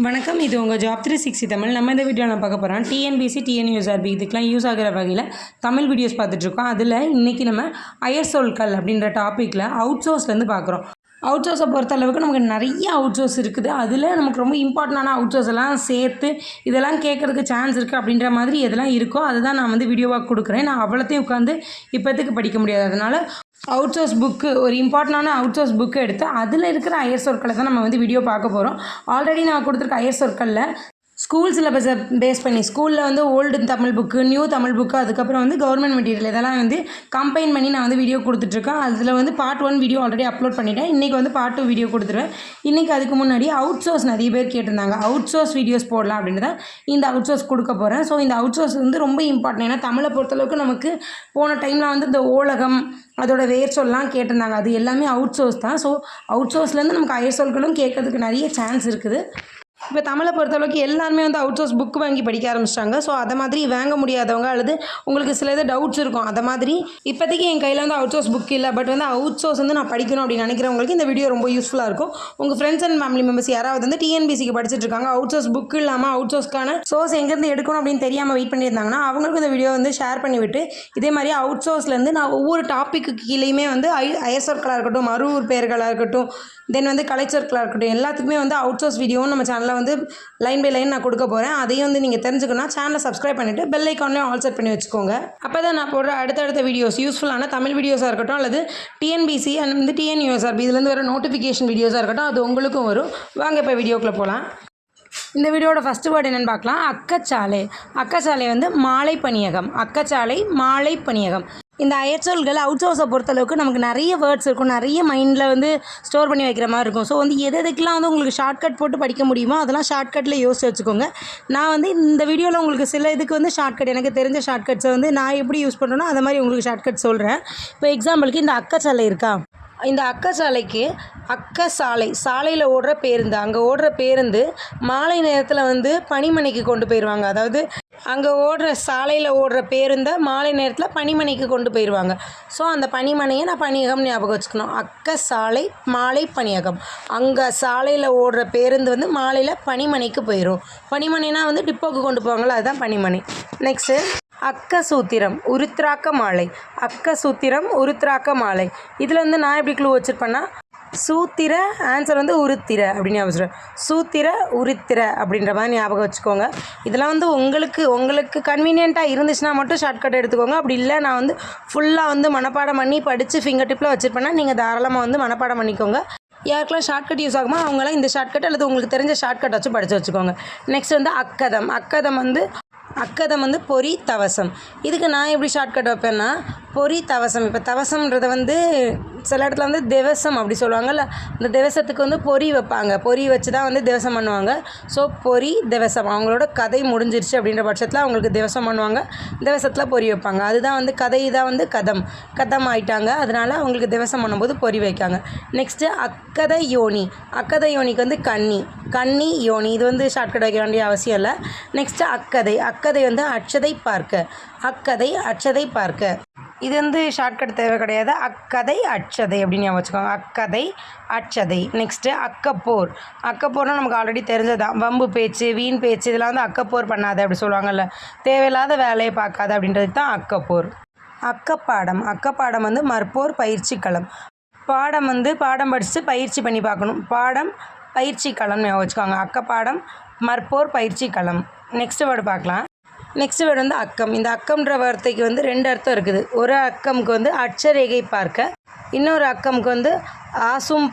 வணக்கம். இது உங்கள் ஜாப் 360 தமிழ். நம்ம இந்த வீடியோவில் நான் பார்க்க போகிறோம் டிஎன்பிசி டிஎன்யூஎஸ்ஆர்பி இதுக்கெலாம் யூஸ் ஆகிற வகையில் தமிழ் வீடியோஸ் பார்த்துட்ருக்கோம். அதில் இன்றைக்கி நம்ம அயற்சொற்கள் அப்படின்ற டாப்பிக்கில் அவுட் சோர்ஸ்லேருந்து பார்க்குறோம். அவுட் சோர்ஸை பொறுத்த அளவுக்கு நமக்கு நிறைய அவுட் சோர்ஸ் இருக்குது. அதில் நமக்கு ரொம்ப இம்பார்ட்டண்டான அவுட் சோர்ஸ் எல்லாம் சேர்த்து இதெல்லாம் கேட்குறதுக்கு சான்ஸ் இருக்குது அப்படின்ற மாதிரி எதெல்லாம் இருக்கோ அதுதான் நான் வந்து வீடியோவாக கொடுக்குறேன். நான் அவ்வளோத்தையும் உட்காந்து இப்போதைக்கு படிக்க முடியாது. அதனால் அவுட் சோர்ஸ் புக்கு ஒரு இம்பார்ட்டண்டான அவுட் சோர்ஸ் புக்கு எடுத்து அதில் இருக்கிற அயற்சொற்களை தான் நம்ம வந்து வீடியோ பார்க்க போகிறோம். ஆல்ரெடி நான் கொடுத்துருக்க அயற்சொற்களில் ஸ்கூல் சிலபஸை பேஸ் பண்ணி ஸ்கூலில் வந்து old Tamil book, new Tamil book, அதுக்கப்புறம் வந்து கவர்மெண்ட் மெட்டீரியல் இதெல்லாம் வந்து கம்பைன் பண்ணி நான் வந்து வீடியோ கொடுத்துட்ருக்கேன். அதில் வந்து பார்ட் 1 வீடியோ ஆல்ரெடி அப்லோட் பண்ணிட்டேன். இன்றைக்கி வந்து பார்ட் 2 வீடியோ கொடுத்துருவேன். இன்றைக்கி அதுக்கு முன்னாடி அவுட் சோர்ஸ் நிறைய பேர் கேட்டிருந்தாங்க. அவுட் சோர்ஸ் வீடியோஸ் போடலாம் அப்படின்னு தான் இந்த அவுட் சோர்ஸ் கொடுக்க போகிறேன். ஸோ இந்த அவுட் சோர்ஸ் வந்து ரொம்ப இம்பார்ட்டன்ட். ஏன்னா தமிழை பொறுத்தளவுக்கு நமக்கு போன டைமில் வந்து இந்த ஓலகம் அதோட வேர் சொல்லலாம் கேட்டிருந்தாங்க. அது எல்லாமே அவுட் சோர்ஸ் தான். ஸோ அவுட் சோர்ஸ்லேருந்து நமக்கு அயர் சொற்களும் கேட்கறதுக்கு நிறைய சான்ஸ் இருக்குது. இப்போ தமிழை பொறுத்தளவுக்கு எல்லாருமே வந்து அவுட் சோர்ஸ் புக் வாங்கி படிக்க ஆரம்பிச்சிட்டாங்க. ஸோ அதை மாதிரி வாங்க முடியாதவங்க அல்லது உங்களுக்கு சில இது டவுட்ஸ் இருக்கும். அதை மாதிரி இப்போதைக்கு என் கையில் வந்து அவுட் சோர்ஸ் புக் இல்லை, பட் வந்து அவுட் சோர்ஸ் வந்து நான் படிக்கணும் அப்படின்னு நினைக்கிறவங்களுக்கு இந்த வீடியோ ரொம்ப யூஸ்ஃபுல்லாக இருக்கும். உங்கள் ஃப்ரெண்ட்ஸ் அண்ட் ஃபேமிலி மெம்பர்ஸ் யாராவது வந்து டிஎன்பிசிக்கு படிச்சுட்டு இருக்காங்க, அவுட் சோர்ஸ் புக் இல்லாமல் அவுட் சோர்ஸ்க்கான சோர்ஸ் எங்கேருந்து எடுக்கணும் அப்படின்னு தெரியாமல் வெயிட் பண்ணியிருந்தாங்கன்னா அவங்களுக்கு இந்த வீடியோ வந்து ஷேர் பண்ணிவிட்டு இதே மாதிரி அவுட் சோர்ஸ்லேருந்து நான் ஒவ்வொரு டாப்பிக்கு கீழேயுமே வந்து அயற்சொற்களாக இருக்கட்டும், மறுவூர் பெயர்களாக இருக்கட்டும், தென் வந்து கலைச்சொற்களாக இருக்கட்டும், எல்லாத்துக்குமே வந்து அவுட் சோர்ஸ் வீடியோவும் நம்ம சேனலில் வந்து லைன் பை லைன் நான் கொடுக்க போகிறேன். அதையும் வந்து நீங்கள் தெரிஞ்சுக்கணும். சேனலை சப்ஸ்கிரைப் பண்ணிவிட்டு பெல் ஐக்கான்லேயும் ஆல் செட் பண்ணி வச்சுக்கோங்க. அப்போ தான் நான் போடுற அடுத்தடுத்த வீடியோஸ் யூஸ்ஃபுல்லான தமிழ் வீடியோஸாக இருக்கட்டும் அல்லது டிஎன்பிசி அண்ட் வந்து டிஎன்யூஎஸ்ஆர்பி இதுலேருந்து வர நோட்டிஃபிகேஷன் வீடியோஸாக இருக்கட்டும் அது உங்களுக்கும் வரும். வாங்க இப்போ வீடியோக்குள்ளே போகலாம். இந்த வீடியோட ஃபஸ்ட்டு வேர்டு என்னென்னு பார்க்கலாம். அக்கச்சாலை. அக்கச்சாலை வந்து மாலை பணியகம். அக்கச்சாலை மாலை பணியகம். இந்த அயற்சொல்கள் அவுட் சோர்ஸை பொறுத்தளவுக்கு நமக்கு நிறைய வேர்ட்ஸ் இருக்கும், நிறைய மைண்டில் வந்து ஸ்டோர் பண்ணி வைக்கிற மாதிரி இருக்கும். ஸோ வந்து எதுக்கெலாம் வந்து உங்களுக்கு ஷார்ட்கட் போட்டு படிக்க முடியுமோ அதெல்லாம் ஷார்ட்கட்டில் யோசிச்சு வச்சுக்கோங்க. நான் வந்து இந்த வீடியோவில் உங்களுக்கு சில இதுக்கு வந்து ஷார்ட்கட் எனக்கு தெரிஞ்ச ஷார்ட்கட்ஸை வந்து நான் எப்படி யூஸ் பண்ணுறேனோ அதை மாதிரி உங்களுக்கு ஷார்ட்கட் சொல்கிறேன். இப்போ எக்ஸாம்பிளுக்கு இந்த அக்கச்சாலை இருக்கா, இந்த அக்கச்சாலைக்கு அக்கசாலை, சாலையில் ஓடுற பேருந்து, அங்கே ஓடுற பேருந்து மாலை நேரத்தில் வந்து பனிமனைக்கு கொண்டு போயிடுவாங்க. அதாவது அங்கே ஓடுற சாலையில் ஓடுற பேருந்தை மாலை நேரத்தில் பனிமனைக்கு கொண்டு போயிடுவாங்க. ஸோ அந்த பனிமனையை நான் பணியகம் ஞாபகம் வச்சுக்கணும். அக்கசாலை மாலை பணியகம். அங்கே சாலையில் ஓடுற பேருந்து வந்து மாலையில் பனிமனைக்கு போயிடும். பனிமனைனா வந்து டிப்போக்கு கொண்டு போவாங்களா, அதுதான் பனிமனை. நெக்ஸ்ட்டு அக்கசூத்திரம் உருத்ராக்க மாலை. அக்கசூத்திரம் உருத்ராக்க மாலை. இதில் வந்து நான் எப்படி க்ளூ வச்சுருப்பேன்னா சூத்திர ஆன்சர் வந்து உருத்திர அப்படின்னு ஞாபகம். சூத்திர உருத்திர அப்படின்ற மாதிரி ஞாபகம் வச்சுக்கோங்க. இதெல்லாம் வந்து உங்களுக்கு கன்வீனியண்ட்டாக இருந்துச்சுன்னா மட்டும் ஷார்ட்கட் எடுத்துக்கோங்க. அப்படி இல்லை நான் வந்து ஃபுல்லாக வந்து மனப்பாடம் பண்ணி படித்து ஃபிங்கர் டிப்பில் வச்சுருப்பேன்னா நீங்கள் தாராளமாக வந்து மனப்பாடம் பண்ணிக்கோங்க. யாருக்கெல்லாம் ஷார்ட்கட் யூஸ் ஆகுமோ அவங்களாம் இந்த ஷார்ட்கட் அல்லது உங்களுக்கு தெரிஞ்ச ஷார்ட்கட் வச்சு படித்து வச்சுக்கோங்க. நெக்ஸ்ட் வந்து அக்கதம். அக்கதம் வந்து பொறி தவசம். இதுக்கு நான் எப்படி ஷார்ட்கட் வைப்பேன்னா பொறி தவசம். இப்போ தவசம்ன்றதை வந்து சில இடத்துல வந்து திவசம் அப்படி சொல்லுவாங்கள்ல, இந்த திவசத்துக்கு வந்து பொறி வைப்பாங்க. பொறி வச்சு தான் வந்து திவசம் பண்ணுவாங்க. ஸோ பொறி திவசம், அவங்களோட கதை முடிஞ்சிருச்சு அப்படின்ற பட்சத்தில் அவங்களுக்கு திவசம் பண்ணுவாங்க, திவசத்தில் பொறி வைப்பாங்க. அதுதான் வந்து கதை தான் வந்து கதம் ஆயிட்டாங்க, அதனால் அவங்களுக்கு திவசம் பண்ணும்போது பொறி வைக்காங்க. நெக்ஸ்ட்டு அக்கத யோனி. அக்கத யோனிக்கு வந்து கன்னி யோனி. இது வந்து ஷார்ட்கட் வைக்க வேண்டிய அவசியம் இல்லை. நெக்ஸ்ட்டு அக்கதை வந்து அட்சதை பார்க்க. இது வந்து ஷார்ட்கட் தேவை கிடையாது. அக்கதை அட்சதை அப்படின்னு வச்சுக்கோங்க. அக்கதை அட்சதை. நெக்ஸ்ட்டு அக்கப்போர்னால் நமக்கு ஆல்ரெடி தெரிஞ்சதான். வம்பு பேச்சு, வீண் பேச்சு, இதெல்லாம் வந்து அக்கப்போர் பண்ணாத அப்படி சொல்லுவாங்கள்ல, தேவையில்லாத வேலையை பார்க்காத அப்படின்றது தான் அக்கப்போர். அக்கப்பாடம் வந்து மற்போர் பயிற்சி களம். பாடம் வந்து பாடம் படித்து பயிற்சி பண்ணி பார்க்கணும். பாடம் பயிற்சி களம்னு வச்சுக்கோங்க. அக்கப்பாடம் மற்போர் பயிற்சி களம். நெக்ஸ்ட் வேர்டு பார்க்கலாம். நெக்ஸ்ட் வேர்டு வந்து அக்கம். இந்த அக்கம்ன்ற வார்த்தைக்கு வந்து 2 அர்த்தம் இருக்குது. ஒரு அக்கம்க்கு வந்து அட்சரேகை பார்க்க, இன்னொரு அக்கம்க்கு வந்து ஆசும்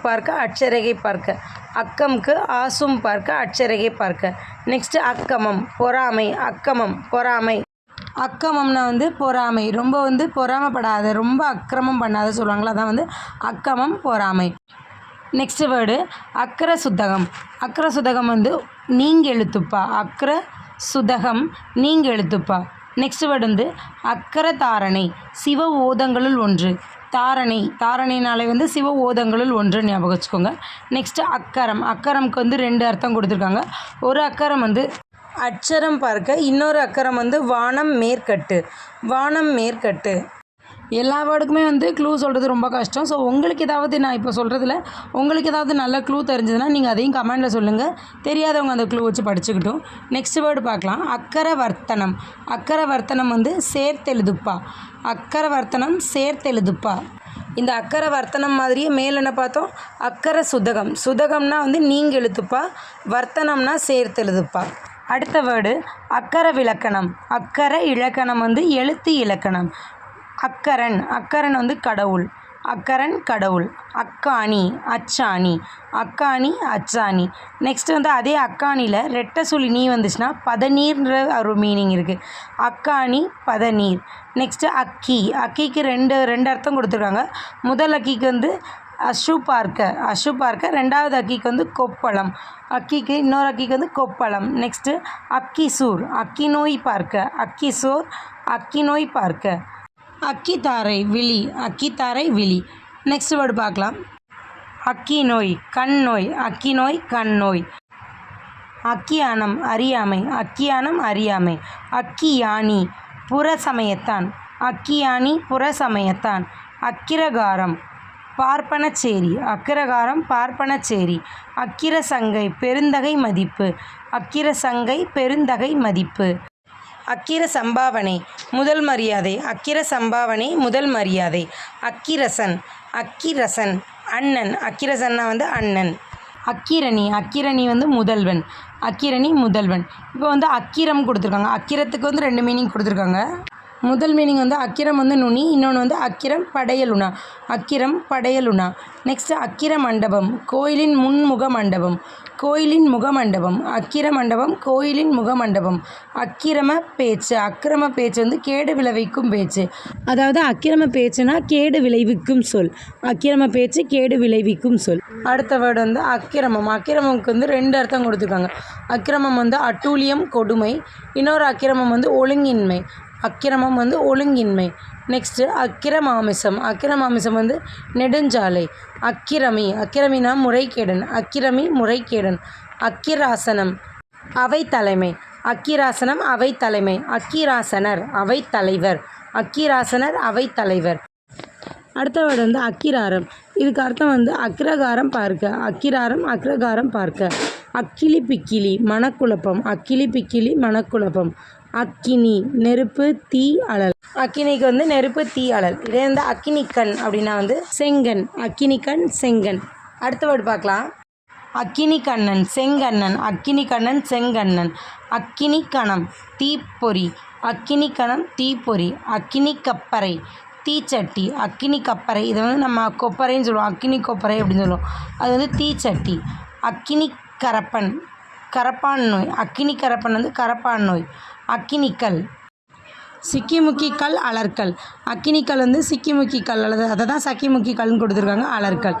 பார்க்க அட்சரேகை பார்க்க. அக்கம்க்கு ஆசும் பார்க்க அட்சரேகை பார்க்க. நெக்ஸ்ட்டு அக்கமம் பொறாமை. பொறாமை. அக்கமம்னா வந்து பொறாமை, ரொம்ப வந்து பொறாமைப்படாத, ரொம்ப அக்கிரமம் பண்ணாத சொல்லுவாங்களா, அதான் வந்து அக்கமம் பொறாமை. நெக்ஸ்ட் வேர்டு அக்கர சுத்தகம் வந்து நீங்க எழுத்துப்பா. அக்கர சுதகம் நீங்க எழுத்துப்பா. நெக்ஸ்ட் வேர்டு வந்து அக்கர தாரணை, சிவ ஓதங்களுள் ஒன்று. தாரணைனாலே வந்து சிவ ஓதங்களுள் ஒன்று ஞாபகம் வச்சுக்கோங்க. நெக்ஸ்ட்டு அக்கரம்க்கு வந்து 2 அர்த்தம் கொடுத்துருக்காங்க. ஒரு அக்கரம் வந்து அட்சரம் பார்க்க, இன்னொரு அக்கரம் வந்து வானம் மேற்கட்டு. எல்லா வேர்டுக்குமே வந்து க்ளூ சொல்கிறது ரொம்ப கஷ்டம். ஸோ உங்களுக்கு ஏதாவது நான் இப்போ சொல்கிறதுல உங்களுக்கு ஏதாவது நல்ல க்ளூ தெரிஞ்சதுன்னா நீங்கள் அதையும் கமெண்டில் சொல்லுங்கள். தெரியாதவங்க அந்த க்ளூ வச்சு படிச்சுக்கிட்டும். நெக்ஸ்ட் வேர்டு பார்க்கலாம். அக்கரவர்த்தனம். அக்கரவர்த்தனம் வந்து சேர்த்தெழுதுப்பா. அக்கரவர்த்தனம் சேர்த்தெழுதுப்பா. இந்த அக்கரவர்த்தனம் மாதிரியே மேல் என்ன பார்த்தோம்? அக்கர சுதகம். சுதகம்னா வந்து நீங்க எழுத்துப்பா, வர்த்தனம்னா சேர்த்தெழுதுப்பா. அடுத்த வேர்டு அக்கர விலக்கணம். அக்கர இலக்கணம் வந்து எழுத்து இலக்கணம். அக்கரன். அக்கரன் வந்து கடவுள். அக்கரன் கடவுள். அக்காணி அச்சாணி. அக்காணி அச்சாணி. நெக்ஸ்ட் வந்து அதே அக்காணியில் ரெட்டை சுழி நீ வந்துச்சுன்னா பதநீர்ன்ற ஒரு மீனிங் இருக்குது. அக்காணி பதநீர். நெக்ஸ்ட்டு அக்கி. அக்கிக்கு ரெண்டு அர்த்தம் கொடுத்துருக்காங்க. முதல் அக்கிக்கு வந்து அஷு பார்க்க. ரெண்டாவது அக்கிக்கு வந்து கொப்பளம். அக்கிக்கு இன்னொரு அக்கிக்கு வந்து கொப்பளம். நெக்ஸ்ட்டு அக்கிசூர். அக்கி நோய் பார்க்க. அக்கிசோர் அக்கி நோய் பார்க்க. அக்கித்தாரை விழி. அக்கித்தாரை விழி. நெக்ஸ்ட் வேர்டு பார்க்கலாம். அக்கி நோய் கண் நோய். அக்கி நோய் கண் நோய். அக்கியானம் அறியாமை. அக்கியானம் அறியாமை. அக்கி யானி புறசமயத்தான். அக்கியானி புறசமயத்தான். அக்கிரகாரம் பார்ப்பனச்சேரி. அக்கிரகாரம் பார்ப்பனச்சேரி. அக்கிர சங்கை பெருந்தகை மதிப்பு. அக்கிர சங்கை பெருந்தகை மதிப்பு. அக்கிர சம்பாவனை முதல் மரியாதை. அக்கிர சம்பாவனை முதல் மரியாதை. அக்கிரசன். அக்கிரசன் அண்ணன். அக்கிரசன்னா வந்து அண்ணன். அக்கிரணி. அக்கிரணி வந்து முதல்வன். அக்கிரணி முதல்வன். இப்போ வந்து அக்கிரம் கொடுத்துருக்காங்க. அக்கிரத்துக்கு வந்து 2 மீனிங் கொடுத்துருக்காங்க. முதல் மீனிங் வந்து அக்கிரம் வந்து நுனி, இன்னொன்று வந்து அக்கிரம் படையலுணா. அக்கிரம் படையலுணா. நெக்ஸ்ட்டு அக்கிர மண்டபம் கோயிலின் முன்முக மண்டபம். கோயிலின் முகமண்டபம். அக்கிர மண்டபம் கோயிலின் முகமண்டபம். அக்கிரம பேச்சு. அக்கிரம பேச்சு வந்து கேடு விளைவிக்கும் பேச்சு. அதாவது அக்கிரம பேச்சுனா கேடு விளைவிக்கும் சொல். அக்கிரம பேச்சு கேடு விளைவிக்கும் சொல். அடுத்த வேர்டு வந்து அக்கிரமம். அக்கிரமமுக்கு வந்து 2 அர்த்தம் கொடுத்துருக்காங்க. அக்கிரமம் வந்து அட்டூழியம் கொடுமை. இன்னொரு அக்கிரமம் வந்து ஒழுங்கின்மை. அக்கிரமம் வந்து ஒழுங்கின்மை. நெக்ஸ்ட்டு அக்கிரமாமிசம். அக்கிரமாமிசம் வந்து நெடுஞ்சாலை. அக்கிரமி. அக்கிரமினா முறைகேடன். அக்கிரமி முறைகேடன். அக்கிராசனம் அவை தலைமை. அக்கிராசனம் அவை தலைமை. அக்கிராசனர் அவை தலைவர். அக்கிராசனர் அவை தலைவர். அடுத்த வேர்டு வந்து அக்கிராரம். இதுக்கு அர்த்தம் வந்து அக்கிரகாரம் பார்க்க. அக்கிராரம் அக்கிரகாரம் பார்க்க. அக்கிளி பிக்கிளி மனக்குழப்பம். அக்கிளி பிக்கிளி மனக்குழப்பம். அக்கினி நெருப்பு தீ அழல். அக்கினிக்கு வந்து நெருப்பு தீ அழல். இதே வந்து அக்கினிக்கண் அப்படின்னா வந்து செங்கன். அக்கினிக்கண் செங்கன். அடுத்த வேர்டு பார்க்கலாம். அக்கினி கண்ணன் செங்கண்ணன். அக்கினி கண்ணன் செங்கண்ணன். அக்கினி கணம் தீப்பொறி. அக்கினி கணம் தீப்பொறி. அக்கினி கப்பறை தீச்சட்டி. அக்கினி கப்பறை இதை வந்து நம்ம கொப்பரைன்னு சொல்லுவோம். அக்கினி கொப்பரை அப்படின்னு சொல்லுவோம். அது வந்து தீச்சட்டி. அக்கினி கரப்பன் கரப்பான் நோய். அக்கினி கரப்பன் வந்து கரப்பான் நோய். அக்கினிக்கல் சிக்கிமுக்கி கல் அலர்கல். அக்கினிக்கல் வந்து சிக்கிமுக்கி கல் அல்லது அதை தான் சக்கிமுக்கி கல்னு கொடுத்துருக்காங்க. அலர்கல்.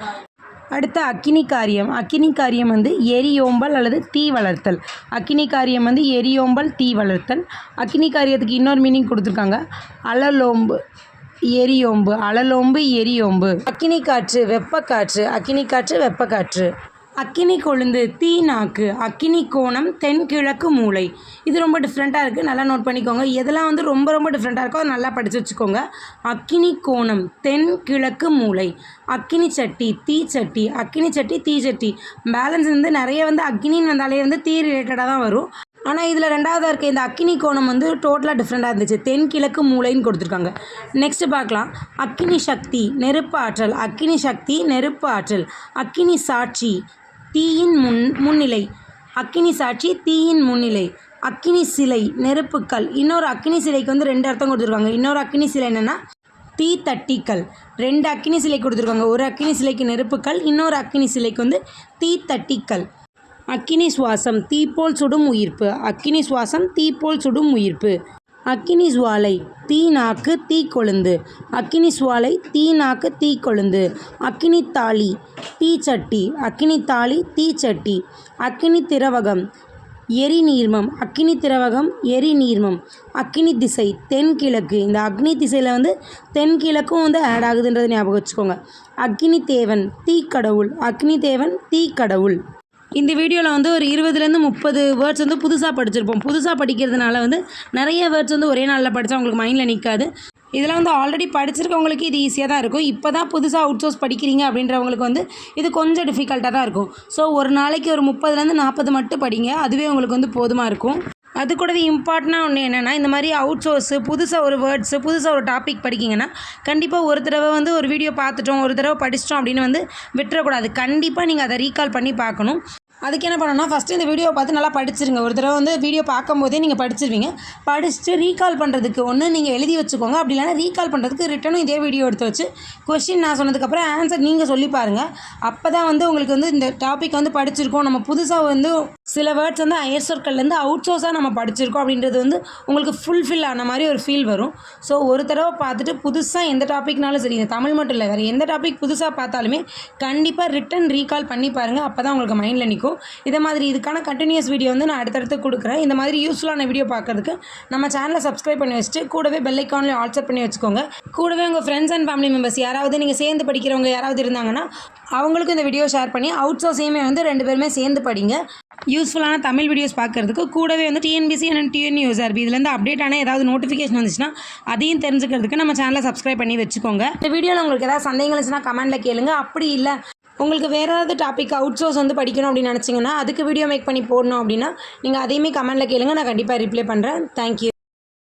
அடுத்து அக்கினி காரியம். அக்கினி காரியம் வந்து எரியோம்பல் அல்லது தீ வளர்த்தல். அக்கினி காரியம் வந்து எரியோம்பல் தீ வளர்த்தல். அக்கினி காரியத்துக்கு இன்னொரு மீனிங் கொடுத்துருக்காங்க. அலலோம்பு எரியோம்பு. அலலோம்பு எரியோம்பு. அக்கினி காற்று வெப்பக்காற்று. அக்கினி காற்று வெப்பக்காற்று. அக்கினி கொழுந்து தீ நாக்கு. அக்கினி கோணம் தென்கிழக்கு மூலை. இது ரொம்ப டிஃப்ரெண்ட்டாக இருக்குது. நல்லா நோட் பண்ணிக்கோங்க. எதெல்லாம் வந்து ரொம்ப ரொம்ப டிஃப்ரெண்ட்டாக இருக்கோ அதை நல்லா படித்து வச்சுக்கோங்க. அக்கினி கோணம் தென்கிழக்கு மூலை. அக்கினி சட்டி தீச்சட்டி. அக்கினி சட்டி தீச்சட்டி. பேலன்ஸ் வந்து நிறைய வந்து அக்கினின்னு வந்தாலே வந்து தீ ரிலேட்டடாக தான் வரும். ஆனால் இதில் 2வதாக இருக்க இந்த அக்கினி கோணம் வந்து டோட்டலாக டிஃப்ரெண்ட்டாக இருந்துச்சு. தென்கிழக்கு மூலைன்னு கொடுத்துருக்காங்க. நெக்ஸ்ட்டு பார்க்கலாம். அக்கினி சக்தி நெருப்பு ஆற்றல். அக்கினி சக்தி நெருப்பு ஆற்றல். அக்கினி சாட்சி தீயின் முன்னிலை. அக்கினி சாட்சி தீயின் முன்னிலை. அக்கினி சிலை நெருப்புக்கல். இன்னொரு அக்கினி சிலைக்கு வந்து 2 அர்த்தம் கொடுத்துருக்காங்க. இன்னொரு அக்கினி சிலை என்னென்னா தீ தட்டிக்கல். 2 அக்கினி சிலை கொடுத்துருக்காங்க. ஒரு அக்கினி சிலைக்கு நெருப்புக்கல், இன்னொரு அக்கினி சிலைக்கு வந்து தீ தட்டிக்கல். அக்கினி சுவாசம் தீப்போல் சுடும் உயிர்ப்பு. அக்கினி சுவாசம் தீப்போல் சுடும் உயிர்ப்பு. அக்கினி சுவாலை தீ நாக்கு தீ கொழுந்து. அக்கினி சுவாலை தீ நாக்கு தீ கொழுந்து. அக்கினி தாளி தீச்சட்டி. அக்கினி தாளி தீச்சட்டி. அக்கினி திரவகம் எரி நீர்மம். அக்கினி திரவகம் எரி நீர்மம். அக்கினி திசை தென்கிழக்கு. இந்த அக்னி திசையில் வந்து தென்கிழக்கும் வந்து ஆட் ஆகுதுன்றது ஞாபகம் வச்சுக்கோங்க. அக்கினி தேவன் தீக்கடவுள். அக்னி தேவன் தீக்கடவுள். இந்த வீடியோவில் வந்து ஒரு 20லேருந்து 30 வேர்ட்ஸ் வந்து புதுசாக படிச்சிருப்போம். புதுசாக படிக்கிறதுனால வந்து நிறைய வேர்ட்ஸ் வந்து ஒரே நாளில் படித்தா உங்களுக்கு மைண்டில் நிற்காது. இதெல்லாம் வந்து ஆல்ரெடி படிச்சிருக்கவங்களுக்கு இது ஈஸியாக தான் இருக்கும். இப்போ தான் புதுசாக அவுட் சோர்ஸ் படிக்கிறீங்க அப்படின்றவங்களுக்கு வந்து இது கொஞ்சம் டிஃபிகல்ட்டாக தான் இருக்கும். ஸோ ஒரு நாளைக்கு ஒரு 30லேருந்து 40 மட்டும் படிங்க. அதுவே உங்களுக்கு வந்து போதுமாக இருக்கும். அது கூடவே இம்பார்ட்டண்டாக ஒன்று என்னென்னா, இந்த மாதிரி அவுட் சோர்ஸு புதுசாக ஒரு வேர்ட்ஸு புதுசாக ஒரு டாபிக் படிக்கிங்கன்னா கண்டிப்பாக ஒரு தடவை வந்து ஒரு வீடியோ பார்த்துட்டோம், ஒரு தடவை படிச்சிட்டோம் அப்படின்னு வந்து விட்டுறக்கூடாது. கண்டிப்பாக நீங்கள் அதை ரீகால் பண்ணி பார்க்கணும். அதுக்கு என்ன பண்ணணும்னா, ஃபஸ்ட்டு இந்த வீடியோவை பார்த்து நல்லா படிச்சிருங்க. ஒரு தடவை வந்து வீடியோ பார்க்கும்போதே நீங்கள் படிச்சிருவீங்க. படிச்சுட்டு ரீகால் பண்ணுறதுக்கு ஒன்று நீங்கள் எழுதி வச்சுக்கோங்க. அப்படி இல்லைனா ரீகால் பண்ணுறதுக்கு ரிட்டனும் இதே வீடியோ எடுத்து வச்சு கொஸ்டின் நான் சொன்னதுக்கப்புறம் ஆன்சர் நீங்கள் சொல்லி பாருங்கள். அப்போ தான் வந்து உங்களுக்கு வந்து இந்த டாபிக் வந்து படிச்சிருக்கோம், நம்ம புதுசாக வந்து சில வேர்ட்ஸ் வந்து ஹையர் சர்க்கிள்லேருந்து அவுட் சோர்ஸாக நம்ம படிச்சிருக்கோம் அப்படின்றது வந்து உங்களுக்கு ஃபுல்ஃபில் ஆன மாதிரி ஒரு ஃபீல் வரும். ஸோ ஒரு தடவை பார்த்துட்டு புதுசாக எந்த டாப்பிக்னாலும் சரி, இந்த தமிழ் மட்டும் இல்லை, வேறு எந்த டாபிக் புதுசாக பார்த்தாலுமே கண்டிப்பாக ரிட்டன் ரீகால் பண்ணி பாருங்கள். அப்போ தான் உங்களுக்கு மைண்டில் நிற்கும். இதே மாதிரி இதுக்கான கண்டினியூஸ் வீடியோ வந்து நான் அடுத்தடுத்து கொடுக்குறேன். இந்த மாதிரி யூஸ்ஃபுல்லான வீடியோ பார்க்கறதுக்கு நம்ம சேனலை சப்ஸ்கிரைப் பண்ணி வச்சுட்டு கூடவே பெல் ஐக்கான்லையும் ஆல் செட் பண்ணி வச்சுக்கோங்க. கூடவே உங்கள் ஃப்ரெண்ட்ஸ் அண்ட் ஃபேமிலி மெம்பர்ஸ் யாராவது நீங்கள் சேர்ந்து படிக்கிறவங்க யாராவது இருந்தாங்கன்னா அவங்களுக்கும் இந்த வீடியோ ஷேர் பண்ணி அவுட் சோர்ஸையுமே வந்து 2 பேருமே சேர்ந்து படிங்க. யூஸ்ஃபுல்லான தமிழ் வீடியோஸ் பார்க்குறதுக்கு கூடவே வந்து டிஎன்பிசி அண்ட் டிஎன்யூஎஸ்ஆர்பி இதுலேருந்து அப்டேட் ஆன ஏதாவது நோட்டிஃபிகேஷன் வந்துச்சுன்னா அதையும் தெரிஞ்சுக்கிறதுக்கு நம்ம சேனலை சப்ஸ்கிரைப் பண்ணி வச்சுக்கோங்க. இந்த வீடியோவில் உங்களுக்கு ஏதாவது சந்தேகங்கள் இருந்துச்சுன்னா கமெண்ட்டில் கேளுங்க. அப்படி இல்லை உங்களுக்கு வேறு ஏதாவது டாபிக் அவுட் சோர்ஸ் வந்து படிக்கணும் அப்படின்னு நினச்சிங்கன்னா அதுக்கு வீடியோ மேக் பண்ணி போடணும் அப்படின்னா நீங்கள் அதையுமே கமெண்ட்டில் கேளுங்க. நான் கண்டிப்பாக ரிப்ளை பண்ணுறேன். தேங்க்யூ.